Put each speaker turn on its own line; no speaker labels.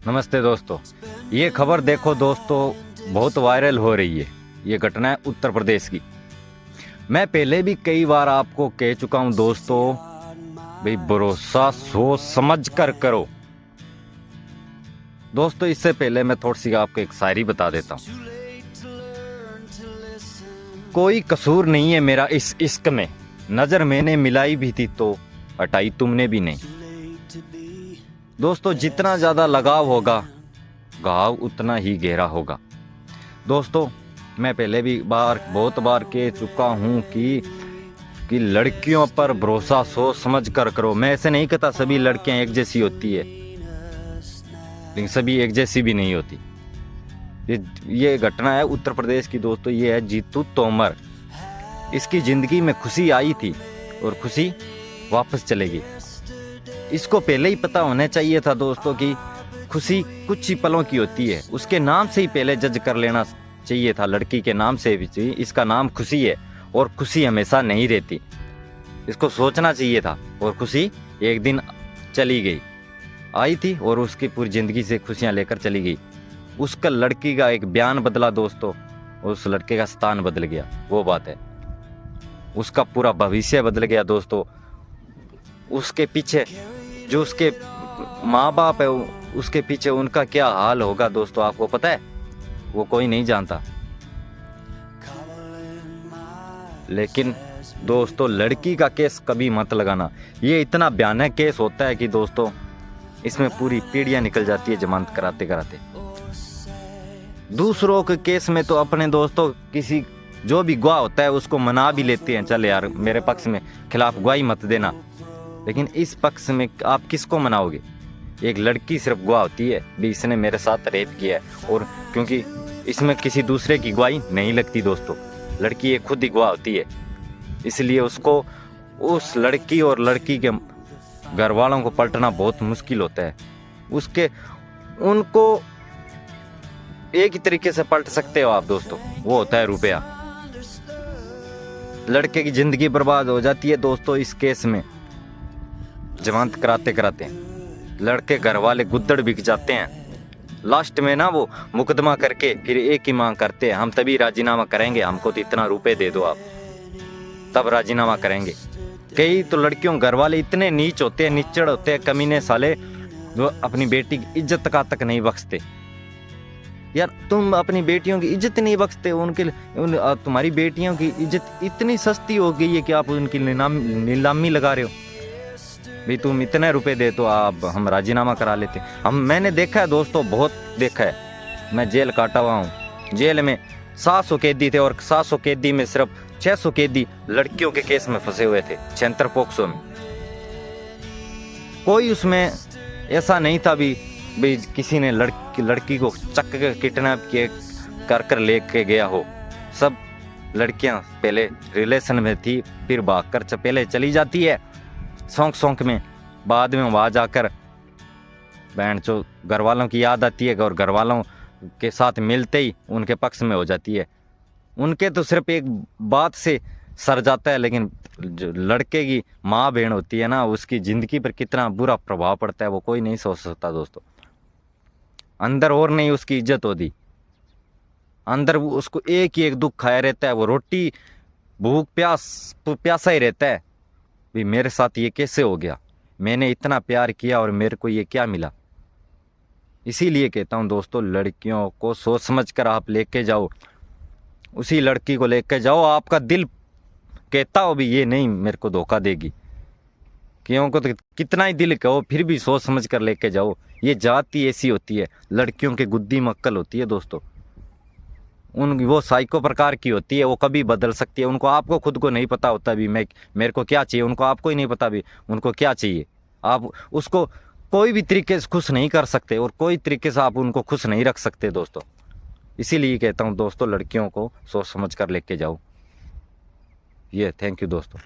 नमस्ते दोस्तों। ये खबर देखो दोस्तों, बहुत वायरल हो रही है। ये घटना है उत्तर प्रदेश की। मैं पहले भी कई बार आपको कह चुका हूं दोस्तों, भाई भरोसा सोच समझ कर करो। दोस्तों इससे पहले मैं थोड़ी सी आपको एक शायरी बता देता हूं। कोई कसूर नहीं है मेरा इस इश्क में, नजर मैंने मिलाई भी थी तो हटाई तुमने भी नहीं। दोस्तों जितना ज़्यादा लगाव होगा, घाव उतना ही गहरा होगा। दोस्तों मैं पहले भी बहुत बार कह चुका हूँ कि लड़कियों पर भरोसा सोच समझ कर करो। मैं ऐसे नहीं कहता सभी लड़कियां एक जैसी होती है, लेकिन सभी एक जैसी भी नहीं होती। ये घटना है उत्तर प्रदेश की दोस्तों। ये है जीतू तोमर। इसकी ज़िंदगी में खुशी आई थी और खुशी वापस चलेगी। इसको पहले ही पता होना चाहिए था दोस्तों कि खुशी कुछ ही पलों की होती है। उसके नाम से ही पहले जज कर लेना चाहिए था, लड़की के नाम से भी इसका नाम खुशी है और खुशी हमेशा नहीं रहती। इसको सोचना चाहिए था। और खुशी एक दिन चली गई, आई थी और उसकी पूरी ज़िंदगी से खुशियां लेकर चली गई। उसका लड़की का एक बयान बदला दोस्तों, उस लड़के का स्थान बदल गया, वो बात है। उसका पूरा भविष्य बदल गया दोस्तों। उसके पीछे जो उसके माँ बाप है, उसके पीछे उनका क्या हाल होगा दोस्तों, आपको पता है? वो कोई नहीं जानता। लेकिन दोस्तों लड़की का केस कभी मत लगाना। ये इतना भयानक केस होता है कि दोस्तों इसमें पूरी पीढ़ियां निकल जाती है जमानत कराते कराते। दूसरों के केस में तो अपने दोस्तों किसी जो भी गवाह होता है उसको मना भी लेते हैं, चल यार मेरे पक्ष में खिलाफ गवाही मत देना। लेकिन इस पक्ष में आप किसको मनाओगे? एक लड़की सिर्फ गवाह होती है भी इसने मेरे साथ रेप किया है, और क्योंकि इसमें किसी दूसरे की गवाही नहीं लगती दोस्तों, लड़की ये खुद ही गवाह होती है। इसलिए उसको उस लड़की और लड़की के घर वालों को पलटना बहुत मुश्किल होता है। उनको एक ही तरीके से पलट सकते हो आप दोस्तों, वो होता है रुपया। लड़के की जिंदगी बर्बाद हो जाती है दोस्तों इस केस में जमानत कराते कराते। लड़के घर वाले गुद्दड़ बिक जाते हैं। लास्ट में ना वो मुकदमा करके फिर एक ही मांग करते हैं, हम तभी राजीनामा करेंगे, हमको तो इतना रुपए दे दो आप, तब राजीनामा करेंगे। कई तो लड़कियों घर वाले इतने नीच होते हैं, निच्चड़ होते हैं, कमीने साले, जो अपनी बेटी की इज्जत का तक नहीं बख्शते। यार तुम अपनी बेटियों की इज्जत नहीं बख्शते, तुम्हारी बेटियों की इज्जत इतनी सस्ती हो गई है कि आप उनकी नीलामी लगा रहे हो। भाई तुम इतने रुपए दे तो आप हम राजीनामा करा लेते। मैंने देखा है दोस्तों, बहुत देखा है। मैं जेल काटा हुआ हूँ। जेल में 700 कैदी थे और 700 कैदी में सिर्फ 600 कैदी लड़कियों के केस में फंसे हुए थे, 76 पोक्सो में। कोई उसमें ऐसा नहीं था भी किसी ने लड़की को चक के किडनैप कर लेके गया हो। सब लड़कियां पहले रिलेशन में थी, फिर भागकर पहले चली जाती है सौंक में, बाद में वहाँ जाकर बहन चो घर वालों की याद आती है और घर वालों के साथ मिलते ही उनके पक्ष में हो जाती है। उनके तो सिर्फ एक बात से सर जाता है, लेकिन जो लड़के की माँ बहन होती है ना, उसकी ज़िंदगी पर कितना बुरा प्रभाव पड़ता है वो कोई नहीं सोच सकता दोस्तों। अंदर और नहीं उसकी इज्जत होती, अंदर उसको एक ही एक दुख खाया रहता है, वो रोटी भूख प्यासा ही रहता है। भी मेरे साथ ये कैसे हो गया, मैंने इतना प्यार किया और मेरे को ये क्या मिला। इसीलिए कहता हूँ दोस्तों, लड़कियों को सोच समझ कर आप लेके जाओ, उसी लड़की को लेके जाओ आपका दिल कहता हो भी ये नहीं मेरे को धोखा देगी। क्योंकि तो कितना ही दिल कहो फिर भी सोच समझ कर लेके जाओ। ये जाति ऐसी होती है, लड़कियों के गुद्दी मक्कल होती है दोस्तों। वो साइको प्रकार की होती है, वो कभी बदल सकती है। उनको आपको खुद को नहीं पता होता भी मेरे को क्या चाहिए, उनको आपको ही नहीं पता भी उनको क्या चाहिए। आप उसको कोई भी तरीके से खुश नहीं कर सकते और कोई तरीके से आप उनको खुश नहीं रख सकते दोस्तों। इसीलिए कहता हूँ दोस्तों, लड़कियों को सोच समझ कर लेके जाओ। ये थैंक यू दोस्तों।